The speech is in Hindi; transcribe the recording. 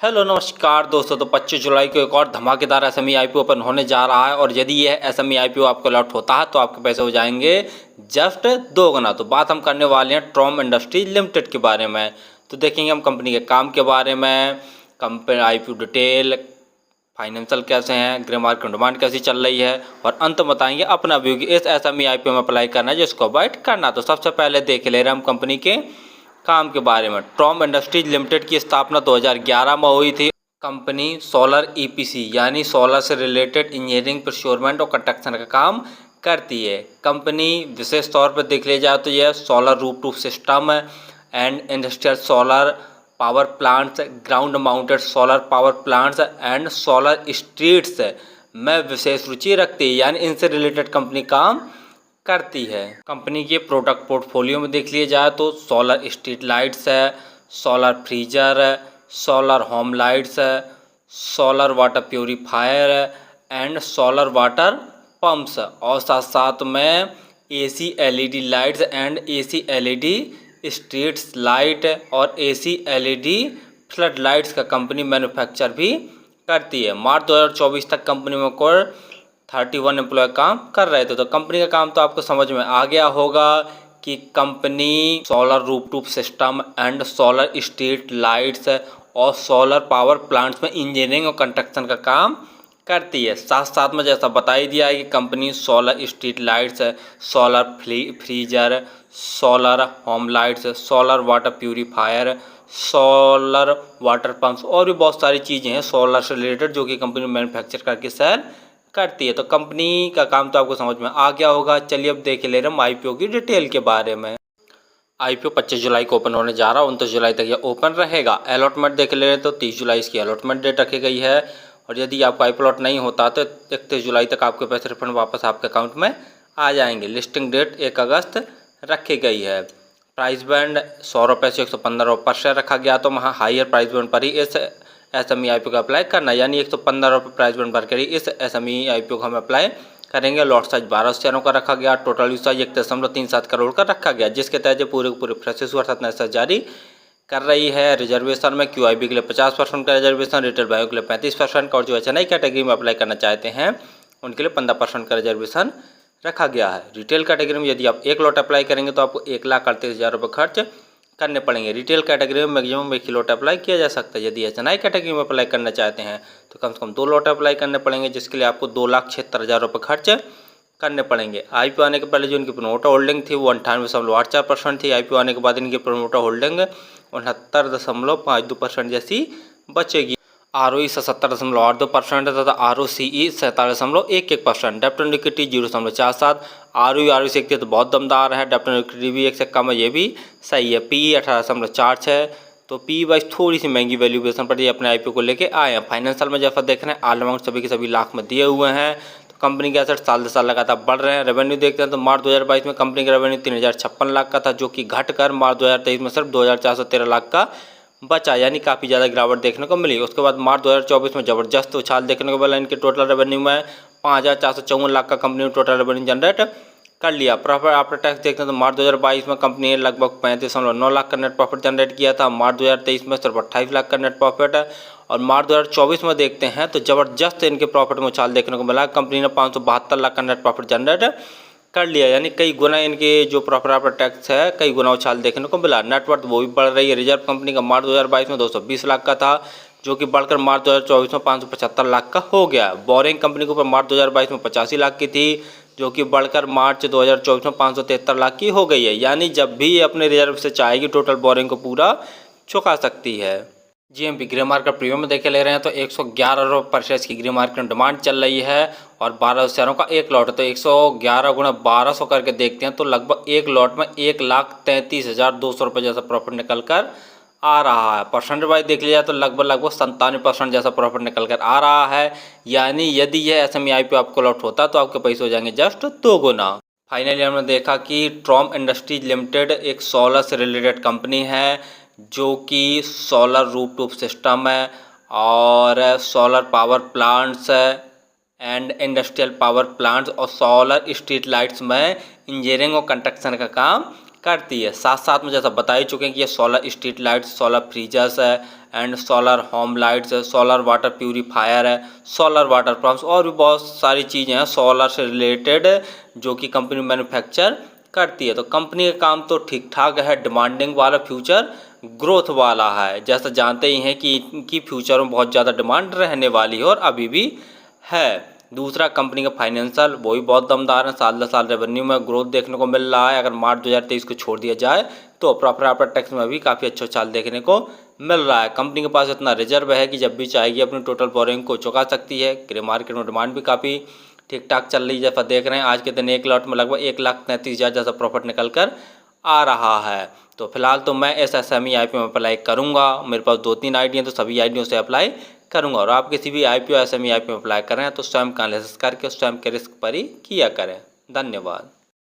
हेलो नमस्कार दोस्तों। तो 25 जुलाई को एक और धमाकेदार एसएमई आईपीओ ओपन होने जा रहा है और यदि यह एसएमई आईपीओ आपको अलॉट होता है तो आपके पैसे हो जाएंगे जस्ट 2 गुना। तो बात हम करने वाले हैं ट्रॉम इंडस्ट्रीज लिमिटेड के बारे में। तो देखेंगे हम कंपनी के काम के बारे में, कंपनी आईपीओ डिटेल, फाइनेंशियल कैसे हैं, ग्रे मार्केट डिमांड कैसी चल रही है और अंत में बताएंगे अपना व्यू कि इस एसएमई आईपीओ में अप्लाई करना है जिसको अवॉइड करना। तो सबसे पहले देख ले रहे हैं हम कंपनी के काम के बारे में। ट्रॉम इंडस्ट्रीज लिमिटेड की स्थापना 2011 में हुई थी। कंपनी सोलर ईपीसी यानी सोलर से रिलेटेड इंजीनियरिंग, प्रोक्योरमेंट और कंस्ट्रक्शन का काम करती है। कंपनी विशेष तौर पर देख लिया जाए तो यह solar rooftop system and industrial solar power plants, ground mounted solar power plants and solar streets में विशेष रुचि रखती है, यानी इनसे रिलेटेड कंपनी काम करती है। कंपनी के प्रोडक्ट पोर्टफोलियो में देख लिया जाए तो सोलर स्ट्रीट लाइट्स है, सोलर फ्रीजर है, सोलर होम लाइट्स है, solar water purifier and solar water pumps और साथ साथ में AC LED lights and AC LED streets light और एसी एलईडी फ्लड लाइट्स का कंपनी मैन्युफैक्चर भी करती है। मार्च 2024 तक कंपनी में कुल 31 एम्प्लॉय काम कर रहे थे। तो कंपनी का काम तो आपको समझ में आ गया होगा कि company solar rooftop system and solar street lights और सोलर पावर प्लांट्स में इंजीनियरिंग और कंस्ट्रक्शन का काम करती है। साथ साथ में जैसा बता ही दिया है कि company solar street lights, solar freezer, solar home lights, solar water purifier, solar water pumps और भी बहुत सारी चीज़ें हैं सोलर से रिलेटेड जो कि कंपनी मैन्युफैक्चर करके सेल करती है। तो कंपनी का काम तो आपको समझ में आ गया होगा। चलिए अब देख ले रहे हम आईपीओ की डिटेल के बारे में। आईपीओ 25 जुलाई को ओपन होने जा रहा है, 29 जुलाई तक ये ओपन रहेगा। अलॉटमेंट देख ले रहे तो 30 जुलाई इसकी अलॉटमेंट डेट रखी गई है और यदि आपका आईपीओ अलॉट नहीं होता तो 31 जुलाई तक आपके पैसे रिफंड वापस आपके अकाउंट में आ जाएंगे। लिस्टिंग डेट 1 अगस्त रखी गई है। प्राइस बैंड 100 रुपये से 115 रुपये पर शेयर रखा गया, तो वहाँ हाइयर प्राइस बैंड पर ही इस एसएमई आईपीओ को अप्लाई करना, यानी 115 रुपये प्राइस बैंड पर ही इस एसएमई आईपीओ को हम अप्लाई करेंगे। लॉट साइज 12 शेयरों का रखा गया। टोटल यूज साइज 1.37 करोड़ का रखा गया, जिसके तहत पूरे फ्रेशेस हुआ 7 जारी कर रही है। रिजर्वेशन में क्यूआईबी के लिए 50% का रिजर्वेशन, रिटेल भाइयों के लिए 35% का और जो एचएनआई कैटेगरी में अप्लाई करना चाहते हैं उनके लिए 15% का रिजर्वेशन रखा गया है। रिटेल कैटेगरी में यदि आप एक लॉट अप्लाई करेंगे तो आपको 1,38,000 रुपये खर्च करने पड़ेंगे। रिटेल कैटेगरी में मैक्सिमम 1 ही लॉट अप्लाई किया जा सकता है। यदि एचएनआई कैटेगरी में अप्लाई करना चाहते हैं तो कम से कम 2 लॉट अप्लाई करने पड़ेंगे, जिसके लिए आपको 2,76,000 रुपये खर्च करने पड़ेंगे। आईपीओ आने के पहले जो इनकी प्रमोटर होल्डिंग थी वो 98.84% थी। आईपीओ आने के बाद इनकी प्रमोटर होल्डिंग 69.52% जैसी बचेगी। आरओई 77.82% तथा आरओसीई 47.11%। डेप्ट एंड इक्विटी 0.47। आरओई से तो बहुत दमदार है। डेप्ट एंड इक्विटी भी 1 से कम है, ये भी सही है। पीई 18.46। तो पी वाइज थोड़ी सी महंगी वैल्यूएशन पर ये अपने आईपीओ को लेके आए हैं। फाइनेंशियल में जैसा देख रहे हैं ऑल अमाउंट सभी के सभी लाख में दिए हुए हैं। तो कंपनी के एसेट साल दर साल लगातार बढ़ रहे हैं। रेवेन्यू देखते हैं तो मार्च 2022 में कंपनी का रेवेन्यू 3,056 लाख का था, जो कि घटकर मार्च 2023 में सिर्फ 2,413 लाख का बचा, यानी काफ़ी ज़्यादा गिरावट देखने को मिली। उसके बाद मार्च 2024 में ज़बरदस्त उछाल देखने को मिला। इनके टोटल रेवेन्यू में 5,454 लाख का कंपनी ने टोटल रेवेन्यू जनरेट कर लिया। प्रॉफिट आफ्टर टैक्स देखते हैं तो मार्च 2022 में कंपनी ने लगभग 35.9 लाख का नेट प्रॉफिट जनरेट किया था। मार्च 2023 में सिर्फ 28 लाख का नेट प्रॉफिट है और मार्च 2024 में देखते हैं तो ज़बरदस्त इनके प्रॉफिट में उछाल देखने को मिला। कंपनी ने 572 लाख का नेट प्रॉफिट जनरेट कर लिया, यानी कई गुना इनके जो प्रॉफिट आफ्टर टैक्स है कई गुना उछाल देखने को मिला। नेटवर्थ वो भी बढ़ रही है। रिजर्व कंपनी का मार्च 2022 में 220 लाख का था, जो कि बढ़कर मार्च 2024 में 575 लाख का हो गया। बोरिंग कंपनी के ऊपर मार्च 2022 में 85 लाख की थी, जो कि बढ़कर मार्च 2024 में 573 लाख की हो गई है। यानी जब भी अपने रिजर्व से चाहेगी टोटल बोरिंग को पूरा चुका सकती है। जीएमपी ग्रे मार्केट प्रीमियम में देखे ले रहे हैं तो 111 रुपये पर शेयर की ग्रे मार्केट में डिमांड चल रही है और 12 शेयरों का एक लॉट है। तो 111 गुणा 1200 करके देखते हैं तो लगभग एक लॉट में 1,33,200 रुपये जैसा प्रॉफिट निकल कर आ रहा है। परसेंट वाइज देख लिया तो लगभग 97% जैसा प्रॉफिट निकल कर आ रहा है। यानी यदि यह एसएमई आईपीओ आपको लॉट होता तो आपके पैसे हो जाएंगे जस्ट 2 गुना। फाइनली हमने देखा कि ट्रॉम इंडस्ट्रीज लिमिटेड एक सोलर से रिलेटेड कंपनी है, जो कि सोलर रूफटॉप सिस्टम है और solar power plants and industrial power plants और सोलर स्ट्रीट लाइट्स में इंजीनियरिंग और कंस्ट्रक्शन का काम करती है। साथ साथ में जैसा बता ही चुके हैं कि ये solar street lights, solar freezers है एंड सोलर होम लाइट्स है, सोलर वाटर प्यूरीफायर है, सोलर वाटर पंप्स और भी बहुत सारी चीज़ें हैं सोलर से रिलेटेड जो कि कंपनी मैन्युफैक्चर करती है। तो कंपनी का काम तो ठीक ठाक है, डिमांडिंग वाला, फ्यूचर ग्रोथ वाला है। जैसा जानते ही हैं कि इनकी फ्यूचर में बहुत ज़्यादा डिमांड रहने वाली है और अभी भी है। दूसरा, कंपनी का फाइनेंशियल वो भी बहुत दमदार है, साल दर साल रेवेन्यू में ग्रोथ देखने को मिल रहा है। अगर मार्च 2023 को छोड़ दिया जाए तो प्रॉफिट आफ्टर टैक्स में भी काफ़ी अच्छा चाल देखने को मिल रहा है। कंपनी के पास इतना रिजर्व है कि जब भी चाहेगी अपनी टोटल बोरिंग को चुका सकती है। ग्रे मार्केट में डिमांड भी काफ़ी ठीक ठाक चल रही है। जैसा देख रहे हैं आज के दिन एक लॉट में लगभग 1,33,000 जैसा प्रॉफिट निकल कर आ रहा है। तो फिलहाल तो मैं इस SME IPO में अप्लाई करूँगा। मेरे पास 2-3 आईडी हैं तो सभी आईडियों से अप्लाई करूँगा। और आप किसी भी IPO SME IPO में अप्लाई करें तो स्वयं का एनालिसिस करके स्वयं के रिस्क पर ही किया करें। धन्यवाद।